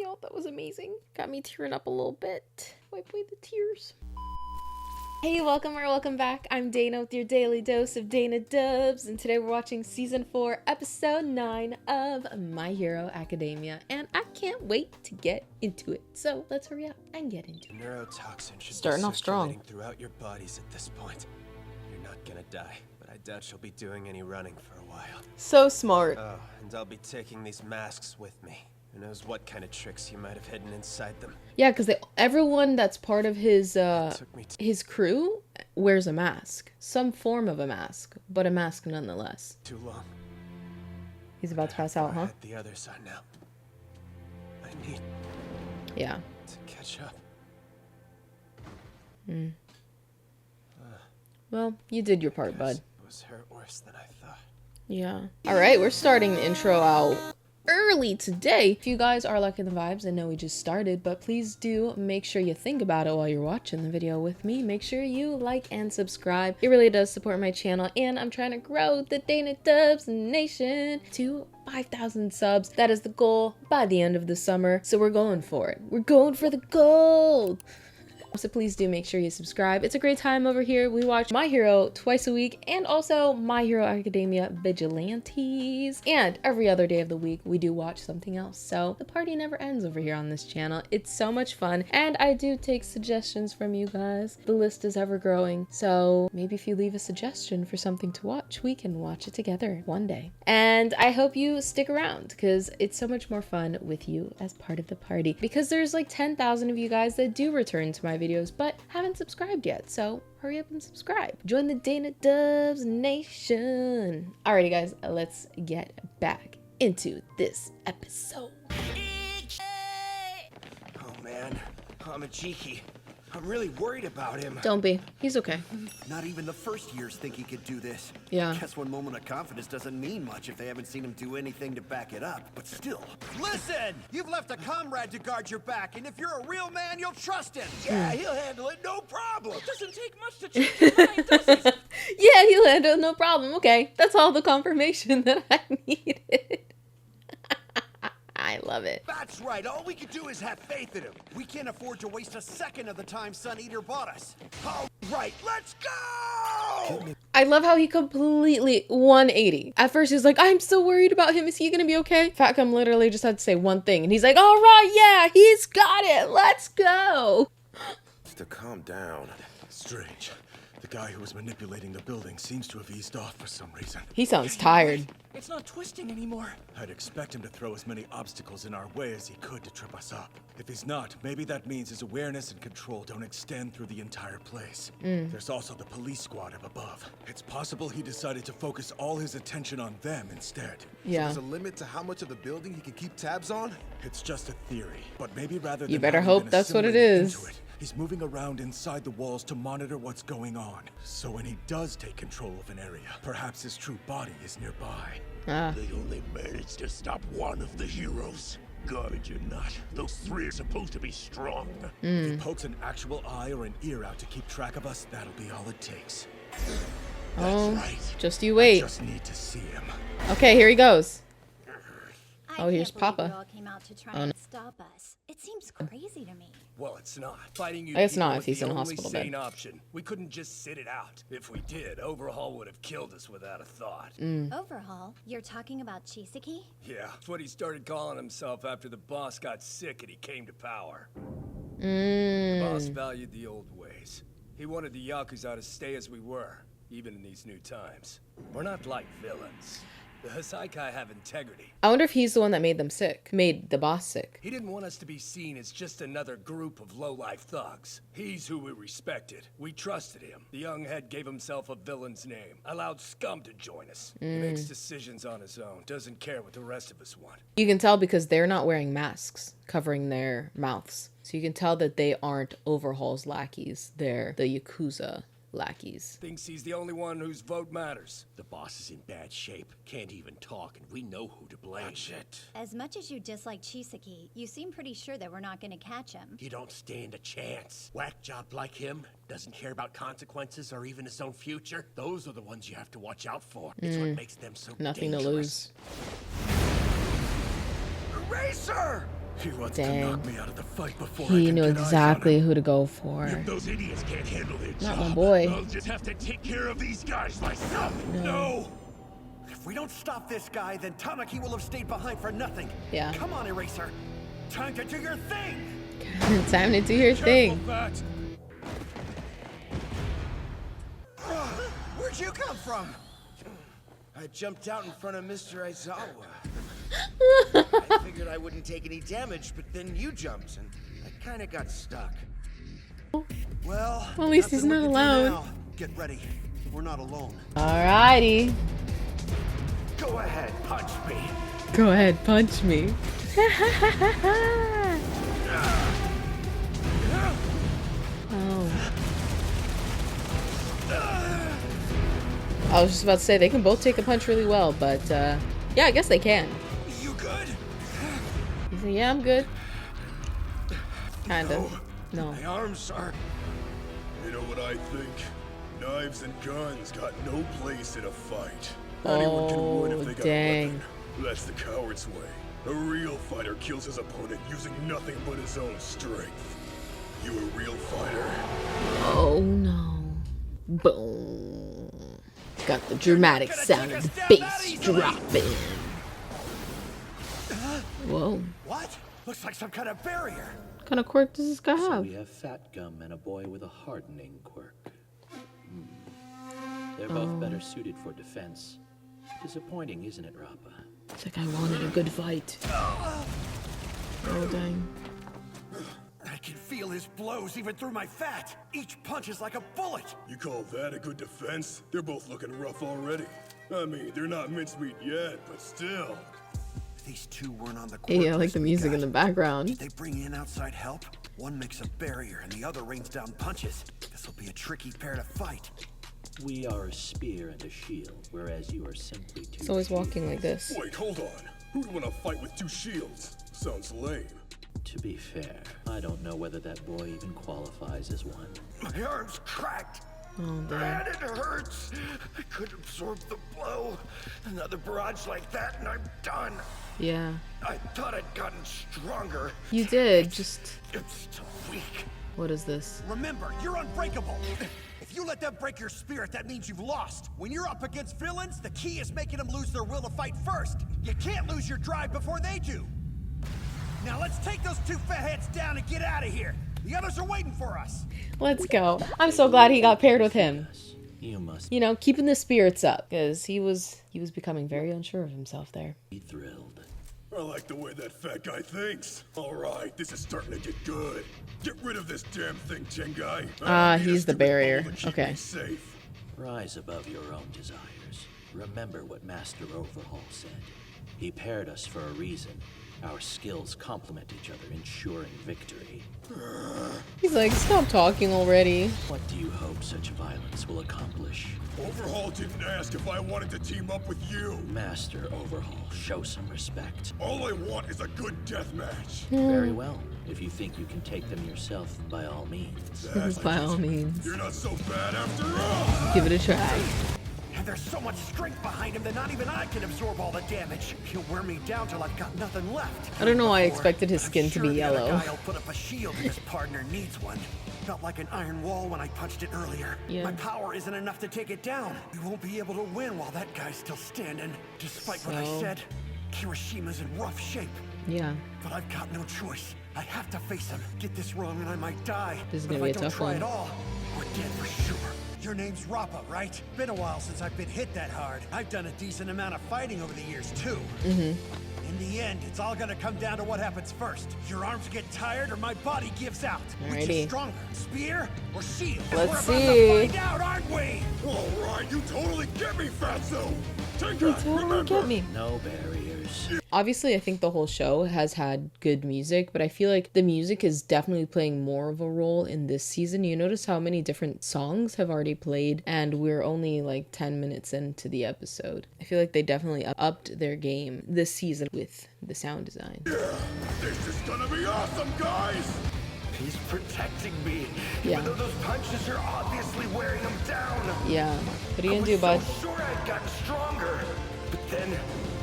out. That was amazing. Got me tearing up a little bit. Wipe away the tears. Hey, welcome or welcome back. I'm Dana with your daily dose of Dana Dubs, and today we're watching Season 4, Episode 9 of My Hero Academia, and I can't wait to get into it. So let's hurry up and get into it. Neurotoxin should Starting be off strong circulating throughout your bodies at this point. You're not gonna die, but I doubt she'll be doing any running for a while. So smart. Oh, and I'll be taking these masks with me. Who knows what kind of tricks you might have hidden inside them. Yeah, because everyone that's part of his crew wears a mask. Some form of a mask, but a mask nonetheless. Too long. He's about to pass out, huh? The other side now. I need to catch up. Well, you did your part, bud. It was hurt worse than I thought. Yeah. Alright, we're starting the intro out early today. If you guys are liking the vibes, I know we just started, but please do make sure you think about it while you're watching the video with me. Make sure you like and subscribe. It really does support my channel, and I'm trying to grow the Dana Dubs Nation to 5,000 subs. That is the goal by the end of the summer, so we're going for it. We're going for the gold. So please do make sure you subscribe. It's a great time over here. We watch My Hero twice a week and also My Hero Academia Vigilantes. And every other day of the week, we do watch something else. So the party never ends over here on this channel. It's so much fun. And I do take suggestions from you guys. The list is ever growing. So maybe if you leave a suggestion for something to watch, we can watch it together one day. And I hope you stick around because it's so much more fun with you as part of the party. Because there's like 10,000 of you guys that do return to my videos but haven't subscribed yet, so hurry up and subscribe. Join the Dana Dubs Nation. Alrighty guys, let's get back into this episode. Oh man, Hamajiki. I'm really worried about him. Don't be. He's okay. Not even the first years think he could do this. Yeah. Guess one moment of confidence doesn't mean much if they haven't seen him do anything to back it up. But still. Listen! You've left a comrade to guard your back, and if you're a real man, you'll trust him. Yeah, he'll handle it, no problem. It doesn't take much to change your mind, does it? Yeah, he'll handle no problem. Okay, that's all the confirmation that I needed. I love it. That's right. All we can do is have faith in him. We can't afford to waste a second of the time Sun Eater bought us. All right, let's go! I love how he completely 180. At first he's like, I'm so worried about him. Is he gonna be okay? Fatcom literally just had to say one thing and he's like, all right, yeah, he's got it. Let's go. To calm down. Strange. The guy who was manipulating the building seems to have eased off for some reason. He sounds tired. It's not twisting anymore. I'd expect him to throw as many obstacles in our way as he could to trip us up. If he's not, maybe that means his awareness and control don't extend through the entire place. There's also the police squad up above. It's possible he decided to focus all his attention on them instead. Yeah. There's a limit to how much of the building he can keep tabs on? It's just a theory, but maybe rather than You better having hope been that's what it assimilated is. into it, he's moving around inside the walls to monitor what's going on. So when he does take control of an area, perhaps his true body is nearby. They only managed to stop one of the heroes. Garbage or not, those three are supposed to be strong. If he pokes an actual eye or an ear out to keep track of us, that'll be all it takes. Oh, That's right. just you wait. Just need to see him. Okay, here he goes. Oh, here's can't believe Papa. you all came out to try and stop us. It seems crazy to me. Well, it's not. Fighting you It's people not if was he's the in a only hospital bed. sane option. We couldn't just sit it out. If we did, Overhaul would have killed us without a thought. Overhaul? You're talking about Chisaki? Yeah, that's what he started calling himself after the boss got sick and he came to power. Mm. The boss valued the old ways. He wanted the Yakuza to stay as we were, even in these new times. We're not like villains. The Hassaikai have integrity. I wonder if he's the one that made them sick. Made the boss sick. He didn't want us to be seen as just another group of low-life thugs. He's who we respected. We trusted him. The young head gave himself a villain's name. Allowed scum to join us. He makes decisions on his own. Doesn't care what the rest of us want. You can tell because they're not wearing masks covering their mouths. So you can tell that they aren't Overhaul's lackeys. They're the Yakuza lackeys. Thinks he's the only one whose vote matters. The boss is in bad shape, can't even talk, and we know who to blame. Shit. As much as you dislike Chisaki, you seem pretty sure that we're not going to catch him. You don't stand a chance. Whack job like him doesn't care about consequences or even his own future. Those are the ones you have to watch out for. It's what makes them so Nothing dangerous. to lose. Eraser! He wants to Dang. knock me out of the fight before I He can knew get eyes on exactly him. who to go for. If those idiots can't handle their Not job, my boy. I'll just have to take care of these guys myself. No! If we don't stop this guy, then Tamaki will have stayed behind for nothing. Yeah. Come on, Eraser. Time to do your thing. Time to do your thing. Fat. Where'd you come from? I jumped out in front of Mr. Aizawa. I figured I wouldn't take any damage, but then you jumped, and I kind of got stuck. Well, At least he's nothing we not can do alone. now. Get ready. We're not alone. Alrighty. Go ahead, punch me. Go ahead, punch me. Oh. I was just about to say they can both take a punch really well, but yeah, I guess they can. You good? He's like, yeah, I'm good. Kinda. No. My arms are... You know what I think? Knives and guns got no place in a fight. Anyone can win if they got dang. a weapon. That's the coward's way. A real fighter kills his opponent using nothing but his own strength. You a real fighter? Oh no. Boom. Got the dramatic sound of the bass dropping. Whoa. What? Looks like some kind of barrier. What kind of quirk does this guy have? We have fat gum and a boy with a hardening quirk. They're both better suited for defense. Disappointing, isn't it, Rappa? It's like I wanted a good fight. Oh dang. I can feel his blows even through my fat. Each punch is like a bullet. You call that a good defense? They're both looking rough already. I mean, they're not mincemeat yet, but still. These two weren't on the court. Yeah, I like the music in the background. They bring in outside help. One makes a barrier and the other rains down punches. This will be a tricky pair to fight. We are a spear and a shield, whereas you are simply two. It's always walking like this. Wait, hold on. Who'd want to fight with two shields? Sounds lame. To be fair, I don't know whether that boy even qualifies as one. My arm's cracked. Oh dang. And it hurts. I couldn't absorb the blow. Another barrage like that and I'm done. Yeah. I thought I'd gotten stronger. You did, just... It's still weak. What is this? Remember, you're unbreakable. If you let them break your spirit, that means you've lost. When you're up against villains, the key is making them lose their will to fight first. You can't lose your drive before they do. Now let's take those two fatheads down and get out of here. The others are waiting for us. Let's go. I'm so glad he got paired with him. You must You know, keeping the spirits up, because he was becoming very unsure of himself there. be thrilled. I like the way that fat guy thinks. All right, this is starting to get good. Get rid of this damn thing, Tengai. He's the barrier. Okay. Safe. Rise above your own desires. Remember what Master Overhaul said. He paired us for a reason. Our skills complement each other, ensuring victory. He's like, stop talking already. What do you hope such violence will accomplish? Overhaul didn't ask if I wanted to team up with you. Master Overhaul, show some respect. All I want is a good death match. Very well. If you think you can take them yourself, by all means. By all means. You're not so bad after all. Give it a try. And there's so much strength behind him that not even I can absorb all the damage. He'll wear me down till I've got nothing left. I don't know why I expected his skin to be The other yellow. guy'll put up a shield if his partner needs one. Felt like an iron wall when I punched it earlier. Yeah. My power isn't enough to take it down. We won't be able to win while that guy's still standing. Despite what I So- said, Kirishima's in rough shape. Yeah. But I've got no choice. I have to face him. Get this wrong and I might die. This is But gonna be if a I don't tough try one. at all, we're dead for sure. Your name's Rappa, right? Been a while since I've been hit that hard. I've done a decent amount of fighting over the years, too. In the end, it's all gonna come down to what happens first. Your arms get tired or my body gives out. Which Alrighty. is stronger, spear or shield? Let's We're about see. to find out, aren't we? All right, you totally get me, Fatso. Take You that. totally Remember. get me. No barriers. Obviously, I think the whole show has had good music, but I feel like the music is definitely playing more of a role in this season. You notice how many different songs have already played, and we're only like 10 minutes into the episode. I feel like they definitely upped their game this season with the sound design. Yeah, this is gonna be awesome, guys. He's protecting me. Yeah. Even though those punches are obviously wearing him down. Yeah. What are you I gonna was do, bud? so sure I'd gotten stronger. But then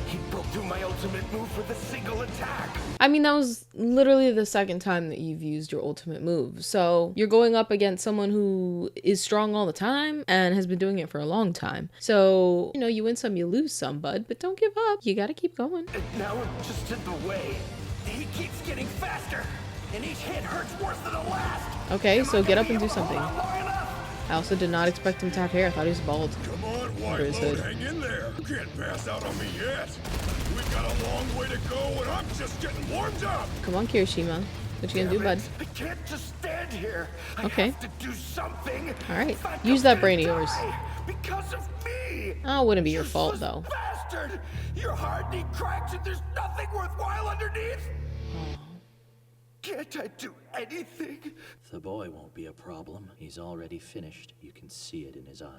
he broke won't do my ultimate move with a single attack. I mean, that was literally the second time that you've used your ultimate move. So you're going up against someone who is strong all the time and has been doing it for a long time. So, you know, you win some, you lose some, bud, but don't give up. You gotta keep going. And now I'm just in the way. He keeps getting faster, and each hit hurts worse than the last. Okay, so get up and do Am I gonna be something. able to hold out long enough? I also did not expect him to have hair. I thought he was bald. Come on, Under his White Load, hood. hang in there. You can't pass out on me yet. We've got a long way to go, and I'm just getting warmed up. Come on, Kirishima. What you gonna do, bud? I can't just stand here. Okay. I have to do something. All right. If I Use come that brain of to yours. die Because of me. Oh, it wouldn't be your Useless fault, though. Bastard! Your heart need cracks and there's nothing worthwhile underneath. Can't I do anything? The boy won't be a problem. He's already finished. You can see it in his eyes.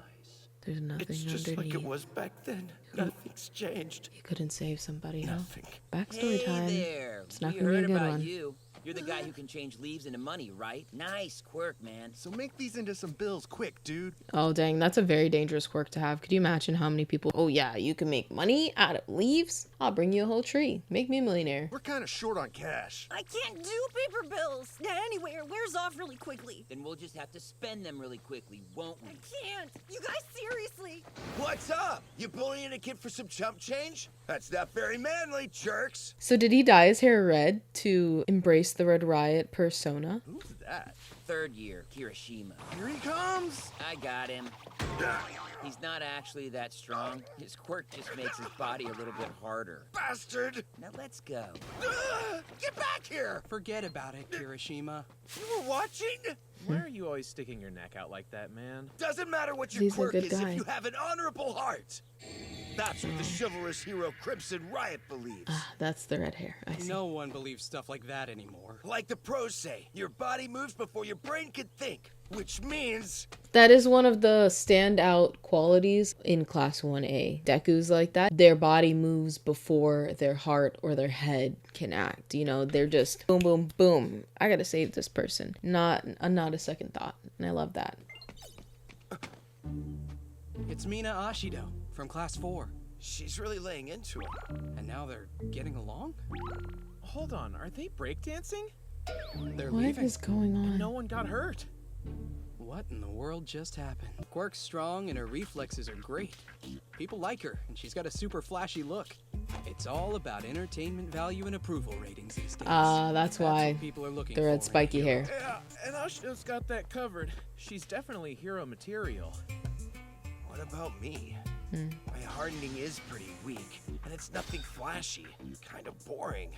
There's nothing It's just underneath. like it was back then. Nothing's changed. You couldn't save somebody, huh? Nothing. Backstory time. There. It's not We gonna be a heard good about one. you. You're the guy who can change leaves into money, right? Nice quirk, man. So make these into some bills quick, dude. Oh, dang. That's a very dangerous quirk to have. Could you imagine how many people... Oh, yeah, you can make money out of leaves? I'll bring you a whole tree. Make me a millionaire. We're kind of short on cash. I can't do paper bills. Anyway, it wears off really quickly. Then we'll just have to spend them really quickly, won't we? I can't. You guys, seriously. What's up? You bullying a kid for some chump change? That's not very manly, jerks. So did he dye his hair red to embrace the Red Riot persona? Who's that? Third year, Kirishima. Here he comes. I got him. He's not actually that strong. His quirk just makes his body a little bit harder. Bastard! Now let's go. Get back here! Forget about it, Kirishima. You were watching? Why are you always sticking your neck out like that, man? Doesn't matter what your He's a quirk good is guy. if you have an honorable heart. That's what the chivalrous hero Crimson Riot believes. Ah, that's the red hair. I see. No one believes stuff like that anymore. Like the pros say, your body moves before your brain can think. Which means... That is one of the standout qualities in Class 1A. Deku's like that. Their body moves before their heart or their head can act. You know, they're just boom, boom, boom. I gotta save this person. Not a second thought. And I love that. It's Mina Ashido from Class 4. She's really laying into him. And now they're getting along? Hold on, are they breakdancing? They're What leaving. is going on? No one got hurt. What in the world just happened? Quirk's strong and her reflexes are great. People like her, and she's got a super flashy look. It's all about entertainment value and approval ratings these days. That's why what people are looking the red for in a spiky hero. hair. Yeah, and Ashido's got that covered. She's definitely hero material. What about me? My hardening is pretty weak, and it's nothing flashy. Kind of boring.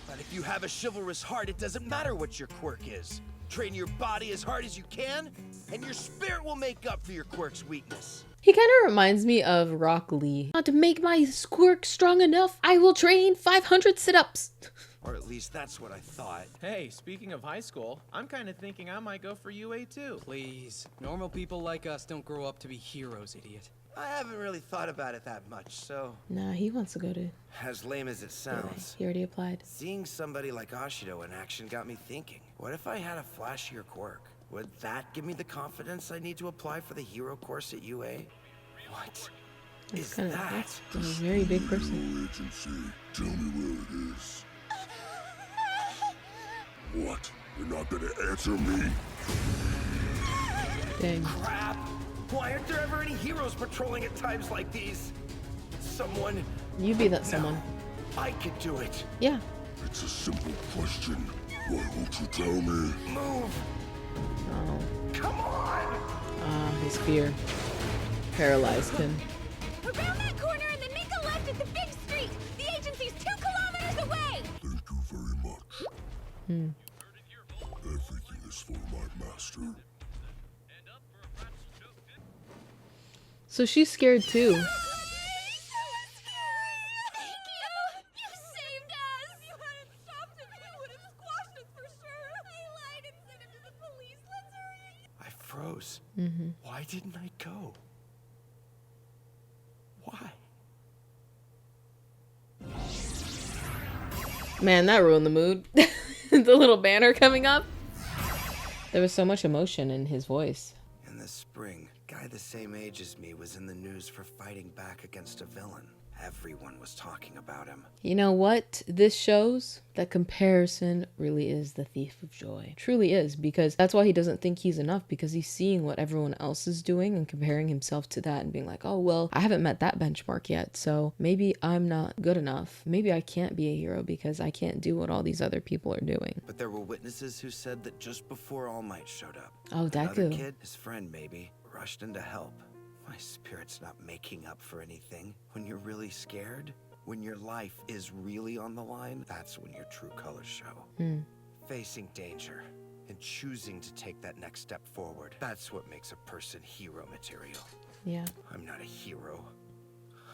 But if you have a chivalrous heart, it doesn't matter what your quirk is. Train your body as hard as you can, and your spirit will make up for your quirk's weakness. He kind of reminds me of Rock Lee. To make my quirk strong enough, I will train 500 sit-ups. Or at least that's what I thought. Hey, speaking of high school, I'm kind of thinking I might go for UA too. Please, normal people like us don't grow up to be heroes, idiot. I haven't really thought about it that much, so... Nah, he wants to go to... As lame as it sounds, He already applied. seeing somebody like Ashido in action got me thinking. What if I had a flashier quirk? Would that give me the confidence I need to apply for the hero course at UA? What is that? That's a very big person. Agency, tell me where it is. What? You're not gonna answer me? Dang. Crap! Why aren't there ever any heroes patrolling at times like these? Someone... You be that someone. I could do it. Yeah. It's a simple question. Why won't you tell me? Move! Oh. Come on! His fear paralyzed him. Around that corner and then make a left at the big street. The agency's 2 kilometers away. Thank you very much. Everything is for my master. So she's scared too. Thank you! You saved us! If you hadn't stopped him, he would have squashed us for sure. I lied and sent him to the police. Let's hurry. I froze. Why didn't I go? Why? Man, that ruined the mood. The little banner coming up. There was so much emotion in his voice. In the spring, a guy the same age as me was in the news for fighting back against a villain. Everyone was talking about him. You know what this shows? That comparison really is the thief of joy. Truly is, because that's why he doesn't think he's enough, because he's seeing what everyone else is doing and comparing himself to that and being like, oh, well, I haven't met that benchmark yet, so maybe I'm not good enough. Maybe I can't be a hero because I can't do what all these other people are doing. But there were witnesses who said that just before All Might showed up, oh, another Deku. kid, his friend maybe, rushed in to help. My spirit's not making up for anything. When you're really scared, when your life is really on the line, that's when your true colors show. Facing danger and choosing to take that next step forward, that's what makes a person hero material. Yeah. I'm not a hero.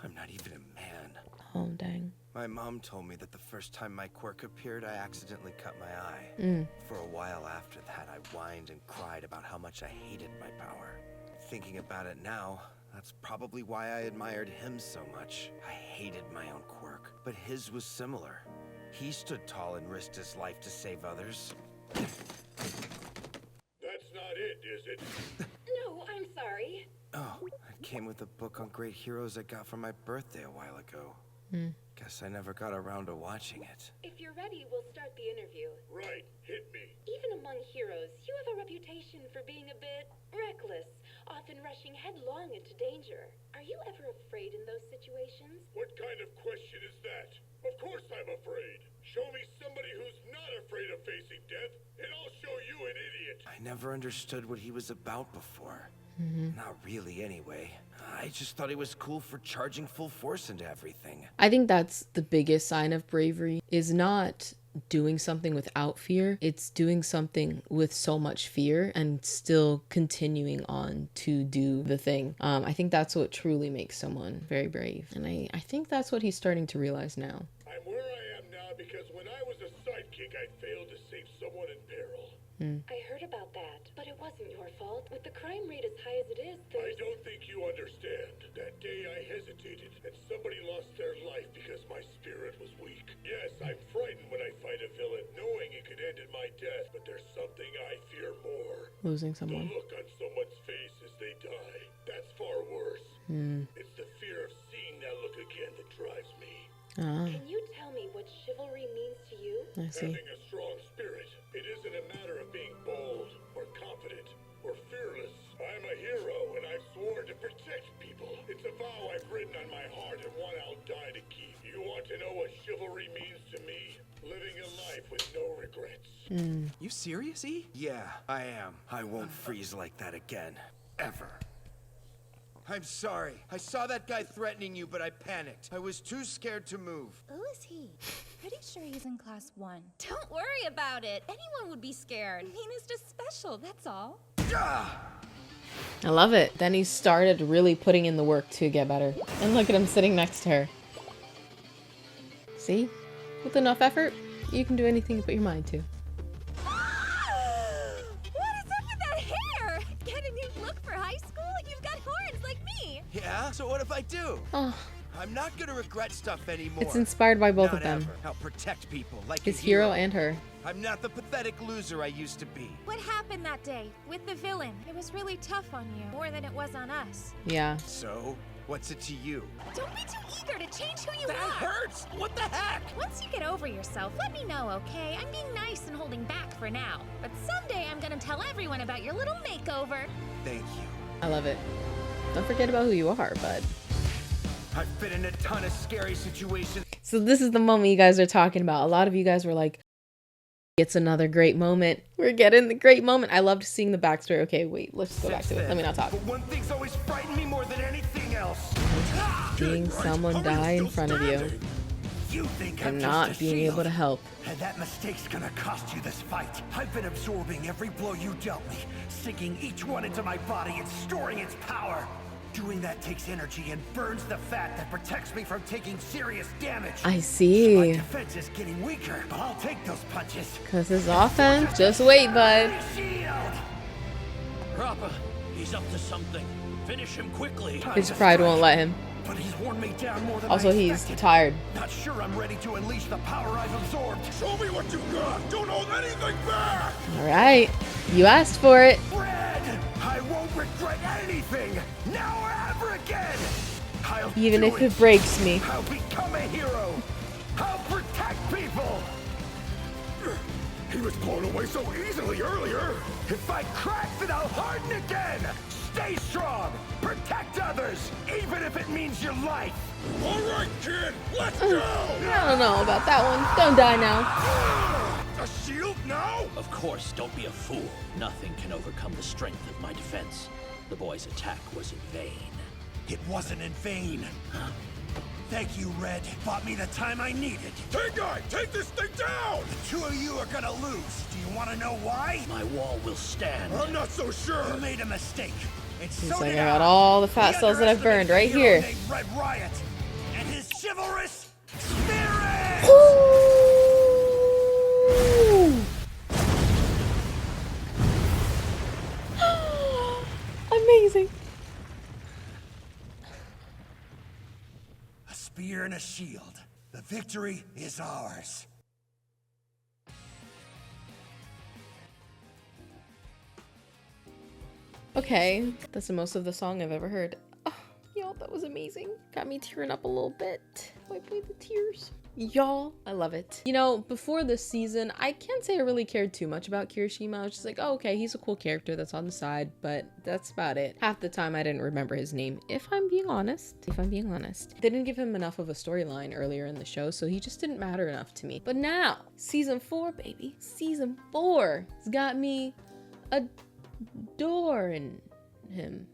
I'm not even a man. Oh, dang. My mom told me that the first time my quirk appeared, I accidentally cut my eye. For a while after that, I whined and cried about how much I hated my power. Thinking about it now, that's probably why I admired him so much. I hated my own quirk, but his was similar. He stood tall and risked his life to save others. That's not it, is it? No, I'm sorry. Oh, it came with a book on great heroes I got for my birthday a while ago. Guess I never got around to watching it. If you're ready, we'll start the interview. Right, hit me. Even among heroes, you have a reputation for being a bit reckless, often rushing headlong into danger. Are you ever afraid in those situations? What kind of question is that? Of course I'm afraid. Show me somebody who's not afraid of facing death, and I'll show you an idiot. I never understood what he was about before. Not really, anyway. I just thought he was cool for charging full force into everything. I think that's the biggest sign of bravery, is not doing something without fear. It's doing something with so much fear and still continuing on to do the thing. I think that's what truly makes someone very brave. And I think that's what he's starting to realize now. I'm where I am now because when I was a sidekick, I failed to save someone in peril. I heard about that, but it wasn't your fault. With the crime rate as high as it is, I don't think you understand. That day I hesitated, and somebody lost their life because my spirit was weak. Yes, I'm frightened when I fight a villain, knowing it could end in my death, but there's something I fear more. Losing someone. The look on someone's face as they die. That's far worse. It's the fear of seeing that look again that drives me. Can you tell me what chivalry means to you? I see. Having a strong spirit. It isn't a matter of being bold, or confident, or fearless. I'm a hero, and I've sworn to protect people. It's a vow I've written on my heart and one I'll die to keep. You want to know what chivalry means to me? Living a life with no regrets. You serious, E? Yeah, I am. I won't freeze like that again. Ever. I'm sorry. I saw that guy threatening you, but I panicked. I was too scared to move. Who is he? Pretty sure he's in class 1. Don't worry about it. Anyone would be scared. I mean, he's just special, that's all. I love it. Then he started really putting in the work to get better. And look at him sitting next to her. See? With enough effort, you can do anything you put your mind to. What is up with that hair? Get a new look for high school? You've got horns like me. Yeah? So what if I do? Oh. I'm not gonna regret stuff anymore. It's inspired by both Not of them. Ever. I'll protect people like His a hero and her. I'm not the pathetic loser I used to be. What happened that day with the villain? It was really tough on you, more than it was on us. Yeah. So, what's it to you? Don't be too eager to change who you That are. hurts! What the heck? Once you get over yourself, let me know, okay? I'm being nice and holding back for now. But someday I'm gonna tell everyone about your little makeover. Thank you. I love it. Don't forget about who you are, bud. I've been in a ton of scary situations. So this is the moment you guys are talking about. A lot of you guys were like, it's another great moment. We're getting the great moment. I loved seeing the backstory. Okay, wait, let's go back to it. Let me not talk. But one thing's always frightened me more than anything else. Seeing someone die in front of you You think and I'm not just a being shield, able to help. and that mistake's gonna cost you this fight. I've been absorbing every blow you dealt me, sinking each one into my body and storing its power. Doing that takes energy and burns the fat that protects me from taking serious damage. I My see. defense is getting weaker, but I'll take those punches. Because his offense, just wait, bud. Shield! Rappa, he's up to something. Finish him quickly. His pride won't let him. But he's worn me down more than Also, I he's expected. tired. Not sure I'm ready to unleash the power I've absorbed. Show me what you got! Don't hold anything back! All right. You asked for it. Red! I won't regret anything! Now or ever again! I'll even if it breaks me. I'll become a hero. I'll protect people. He was blown away so easily earlier. If I crack, then I'll harden again. Stay strong. Protect others, even if it means your life. All right, kid, let's go. I don't know about that one. Don't die now. A shield now? Of course, don't be a fool. Nothing can overcome the strength of my defense. The boy's attack was in vain. It wasn't in vain. Thank you, Red. Bought me the time I needed. Hey, guy, take this thing down! The two of you are gonna lose. Do you want to know why? My wall will stand. I'm not so sure. You made a mistake. And He's so like, did I got all the fat cells that I've burned right here. Red Riot and his chivalrous spirit. Amazing. A spear and a shield. The victory is ours. Okay, that's the most of the song I've ever heard. Oh, y'all, that was amazing. Got me tearing up a little bit. Wipe away the tears. Y'all, I love it. You know, before this season, I can't say I really cared too much about Kirishima. I was just like, oh, okay, he's a cool character that's on the side, but that's about it. Half the time I didn't remember his name, if I'm being honest. They didn't give him enough of a storyline earlier in the show, so he just didn't matter enough to me. But now, season 4, baby. Season 4 has got me adoring him.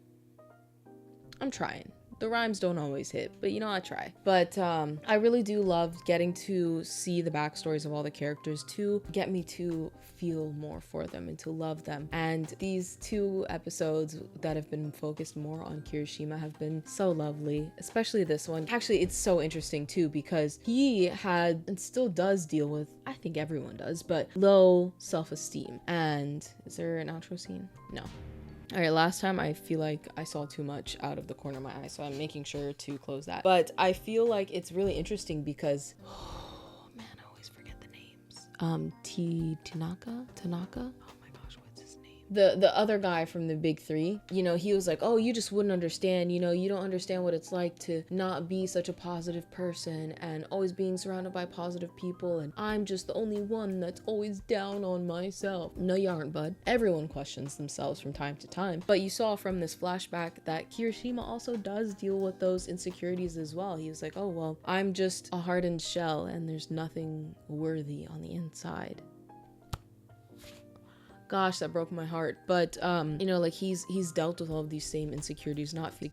I'm trying. The rhymes don't always hit, but you know, I try. But I really do love getting to see the backstories of all the characters to get me to feel more for them and to love them. And these 2 episodes that have been focused more on Kirishima have been so lovely, especially this one. Actually, it's so interesting too because he had and still does deal with, I think everyone does, but low self-esteem. And is there an outro scene? No. All right, last time I feel like I saw too much out of the corner of my eye, so I'm making sure to close that. But I feel like it's really interesting because, oh man, I always forget the names. Tanaka? Oh my gosh, what's his name? The other guy from the big 3, you know, he was like, oh, you just wouldn't understand, you know, you don't understand what it's like to not be such a positive person and always being surrounded by positive people, and I'm just the only one that's always down on myself. No, you aren't, bud. Everyone questions themselves from time to time. But you saw from this flashback that Kirishima also does deal with those insecurities as well. He was like, oh, well, I'm just a hardened shell and there's nothing worthy on the inside. Gosh, that broke my heart. But you know, like he's dealt with all of these same insecurities, not feeling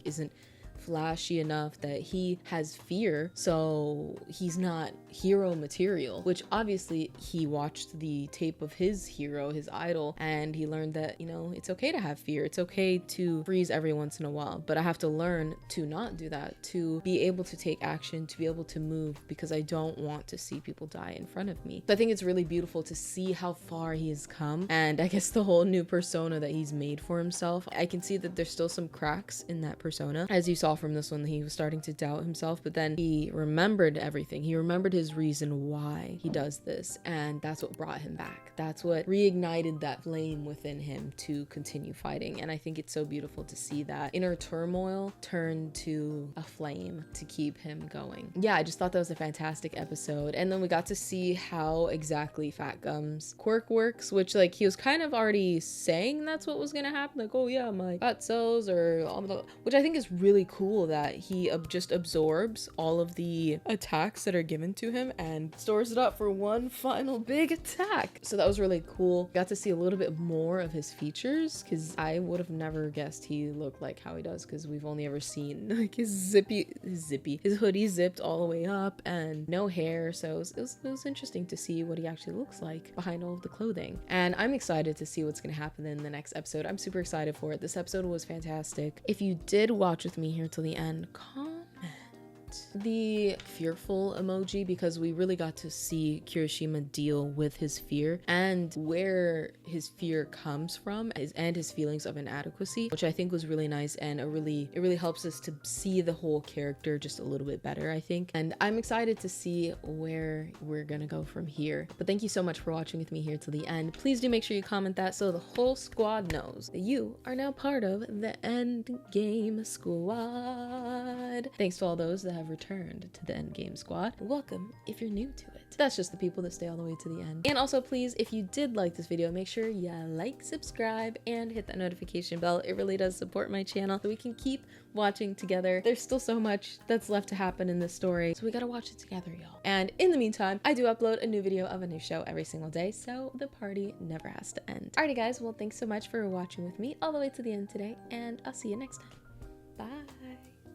isn't flashy enough, that he has fear, so he's not hero material, which obviously he watched the tape of his hero, his idol, and he learned that, you know, it's okay to have fear, it's okay to freeze every once in a while, but I have to learn to not do that, to be able to take action, to be able to move, because I don't want to see people die in front of me. So I think it's really beautiful to see how far he has come, and I guess the whole new persona that he's made for himself. I can see that there's still some cracks in that persona. As you saw from this one, he was starting to doubt himself, but then he remembered everything. He remembered his reason why he does this, and that's what brought him back. That's what reignited that flame within him to continue fighting. And I think it's so beautiful to see that inner turmoil turn to a flame to keep him going. Yeah, I just thought that was a fantastic episode. And then we got to see how exactly Fat Gum's quirk works, which, like, he was kind of already saying that's what was gonna happen, like, oh yeah, my fat cells are all the, which I think is really cool, that he just absorbs all of the attacks that are given to him and stores it up for one final big attack. So that was really cool. Got to see a little bit more of his features, because I would have never guessed he looked like how he does, because we've only ever seen like his hoodie zipped all the way up and no hair. So it was interesting to see what he actually looks like behind all of the clothing. And I'm excited to see what's going to happen in the next episode. I'm super excited for it. This episode was fantastic. If you did watch with me here till the end, comment the fearful emoji because we really got to see Kirishima deal with his fear and where his fear comes from and his feelings of inadequacy, which I think was really nice, and it really helps us to see the whole character just a little bit better, I think. And I'm excited to see where we're gonna go from here. But thank you so much for watching with me here till the end. Please do make sure you comment that so the whole squad knows that you are now part of the End Game Squad. Thanks to all those that have returned to the End Game Squad. Welcome if you're new to it. That's just the people that stay all the way to the end. And also, please, if you did like this video, make sure you like, subscribe, and hit that notification bell. It really does support my channel so we can keep watching together. There's still so much that's left to happen in this story, so we gotta watch it together, y'all. And in the meantime, I do upload a new video of a new show every single day, so the party never has to end. Alrighty guys, well thanks so much for watching with me all the way to the end today, and I'll see you next time. Bye.